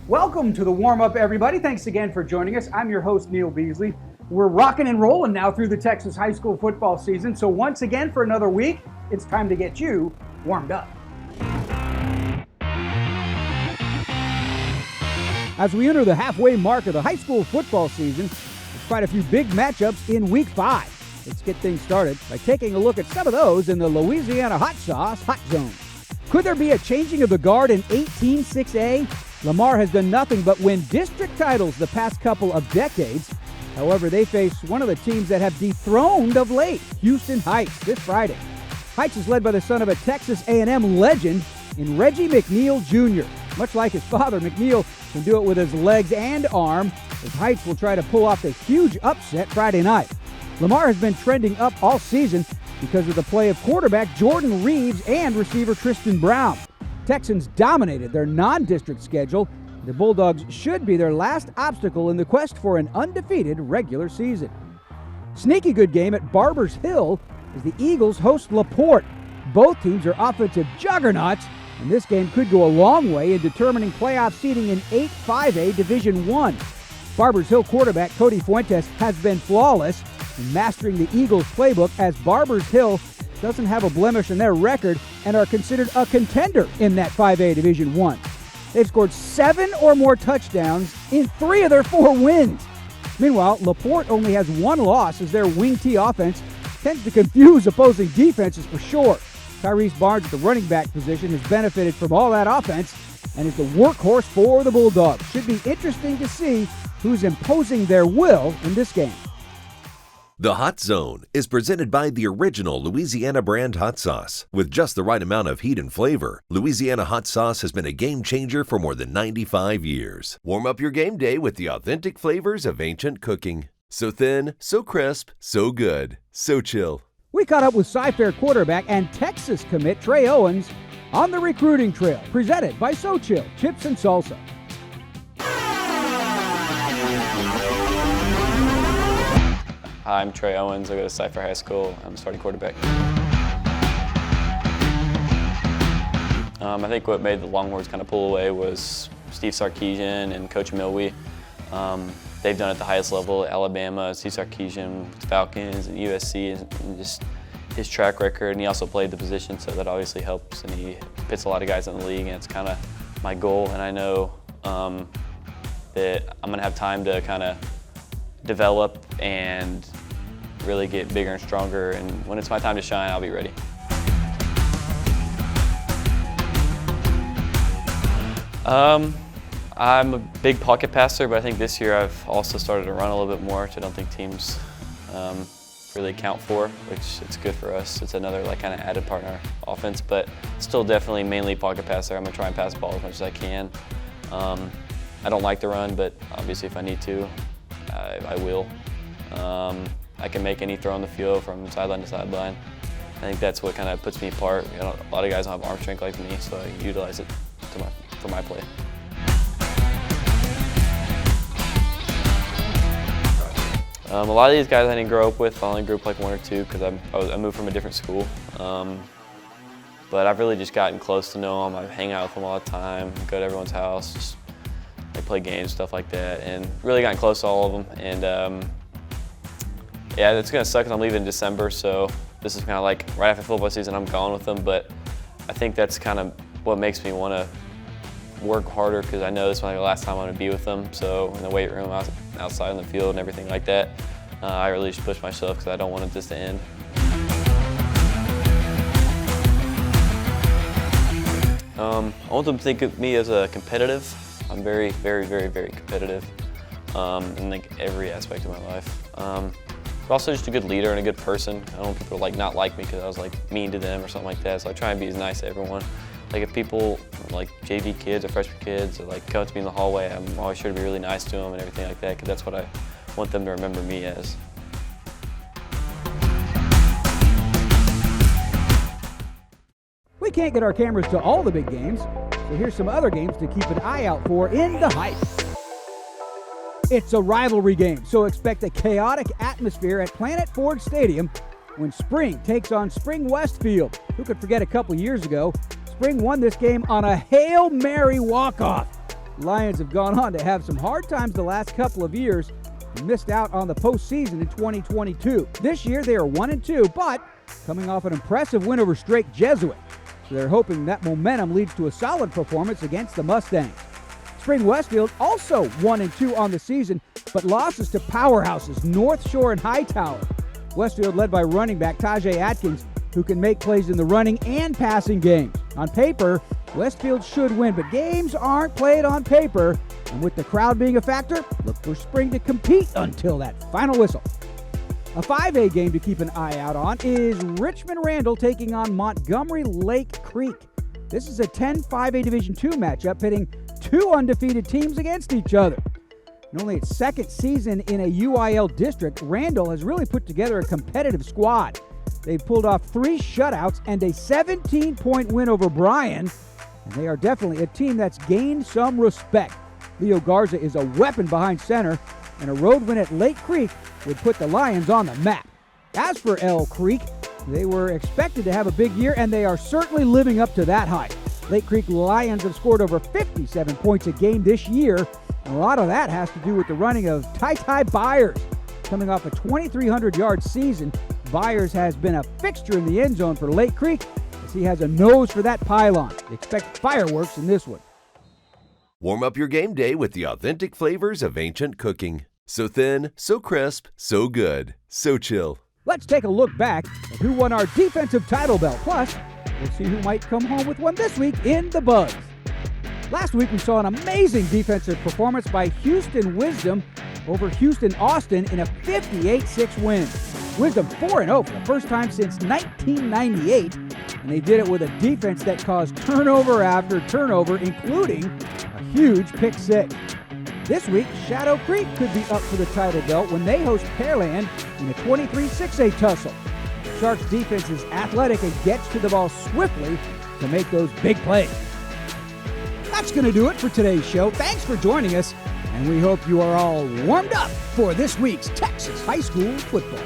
Welcome to the warm-up, everybody. Thanks again for joining us. I'm your host, Neil Beasley. We're rocking and rolling now through the Texas high school football season. So once again, for another week, it's time to get you warmed up. As we enter the halfway mark of the high school football season, there's quite a few big matchups in Week 5. Let's get things started by taking a look at some of those in the Louisiana Hot Sauce Hot Zone. Could there be a changing of the guard in 18-6A? Lamar has done nothing but win district titles the past couple of decades. However, they face one of the teams that have dethroned of late, Houston Heights, this Friday. Heights is led by the son of a Texas A&M legend in Reggie McNeil Jr. Much like his father, McNeil can do it with his legs and arm, as Heights will try to pull off the huge upset Friday night. Lamar has been trending up all season because of the play of quarterback Jordan Reeves and receiver Tristan Brown. Texans dominated their non-district schedule. The Bulldogs should be their last obstacle in the quest for an undefeated regular season. Sneaky good game at Barbers Hill as the Eagles host LaPorte. Both teams are offensive juggernauts, and this game could go a long way in determining playoff seeding in 8-5A Division I. Barbers Hill quarterback Cody Fuentes has been flawless in mastering the Eagles playbook, as Barbers Hill doesn't have a blemish in their record and are considered a contender in that 5A Division I. They've scored 7 or more touchdowns in 3 of their 4 wins. Meanwhile, LaPorte only has 1 loss, as their wing T offense tends to confuse opposing defenses for sure. Tyrese Barnes at the running back position has benefited from all that offense and is the workhorse for the Bulldogs. Should be interesting to see who's imposing their will in this game. The Hot Zone is presented by the original Louisiana brand hot sauce. With just the right amount of heat and flavor, Louisiana hot sauce has been a game changer for more than 95 years. Warm up your game day with the authentic flavors of ancient cooking. So thin, so crisp, so good, Xochitl. We caught up with Cy-Fair quarterback and Texas commit Trey Owens on the recruiting trail, presented by Xochitl Chips and Salsa. Hi, I'm Trey Owens. I go to Cy-Fair High School. I'm a starting quarterback. I think what made the Longhorns kind of pull away was Steve Sarkisian and Coach Milwee. They've done it at the highest level at Alabama, Steve Sarkisian with the Falcons and USC, and just his track record. And he also played the position, so that obviously helps. And he pits a lot of guys in the league, and it's kind of my goal. And I know that I'm going to have time to kind of develop and really get bigger and stronger, and when it's my time to shine, I'll be ready. I'm a big pocket passer, but I think this year I've also started to run a little bit more, which I don't think teams really account for, which it's good for us. It's another kind of added part in our offense, but still definitely mainly pocket passer. I'm gonna try and pass the ball as much as I can. I don't like to run, but obviously if I need to, I will. I can make any throw on the field from sideline to sideline. I think that's what kind of puts me apart. A lot of guys don't have arm strength like me, so I utilize it for my play. A lot of these guys I didn't grow up with. I only grew up 1 or 2 because I moved from a different school. But I've really just gotten close to know them. I hang out with them all the time, go to everyone's house, just play games, stuff like that, and really gotten close to all of them. And yeah, it's gonna suck because I'm leaving in December, so this is kind of right after football season, I'm gone with them. But I think that's kind of what makes me want to work harder, because I know this is the last time I'm gonna be with them. So in the weight room, outside in the field, and everything like that, I really just push myself because I don't want this to end. I want them to think of me as a competitive. I'm very, very, very, very competitive in every aspect of my life. But also just a good leader and a good person. I don't want people to not like me because I was mean to them or something like that. So I try and be as nice to everyone. If people JV kids or freshman kids or come up to me in the hallway, I'm always sure to be really nice to them and everything like that, because that's what I want them to remember me as. We can't get our cameras to all the big games, so here's some other games to keep an eye out for in the hype. It's a rivalry game, so expect a chaotic atmosphere at Planet Ford Stadium when Spring takes on Spring Westfield. Who could forget a couple years ago, Spring won this game on a Hail Mary walk-off. Lions have gone on to have some hard times the last couple of years and missed out on the postseason in 2022. This year they are 1-2, but coming off an impressive win over Strake Jesuit. So they're hoping that momentum leads to a solid performance against the Mustangs. Spring Westfield also 1-2 on the season, but losses to powerhouses North Shore and Hightower. Westfield led by running back Tajay Atkins, who can make plays in the running and passing games. On paper, Westfield should win, but games aren't played on paper. And with the crowd being a factor, look for Spring to compete until that final whistle. A 5A game to keep an eye out on is Richmond-Randall taking on Montgomery-Lake Creek. This is a 10 5A Division II matchup pitting two undefeated teams against each other. In only its second season in a UIL district, Randall has really put together a competitive squad. They've pulled off 3 shutouts and a 17-point win over Bryan, and they are definitely a team that's gained some respect. Leo Garza is a weapon behind center, and a road win at Lake Creek would put the Lions on the map. As for Elk Creek, they were expected to have a big year, and they are certainly living up to that hype. Lake Creek Lions have scored over 57 points a game this year, and a lot of that has to do with the running of Ty Byers. Coming off a 2,300-yard season, Byers has been a fixture in the end zone for Lake Creek, as he has a nose for that pylon. Expect fireworks in this one. Warm up your game day with the authentic flavors of ancient cooking. So thin, so crisp, so good. Xochitl. Let's take a look back at who won our defensive title belt. Plus, we'll see who might come home with one this week in the Buzz. Last week, we saw an amazing defensive performance by Houston Wisdom over Houston Austin in a 58-6 win. Wisdom 4-0 for the first time since 1998, and they did it with a defense that caused turnover after turnover, including a huge pick six. This week, Shadow Creek could be up for the title belt when they host Pearland in a 23-6A tussle. The Sharks' defense is athletic and gets to the ball swiftly to make those big plays. That's going to do it for today's show. Thanks for joining us, and we hope you are all warmed up for this week's Texas high school football.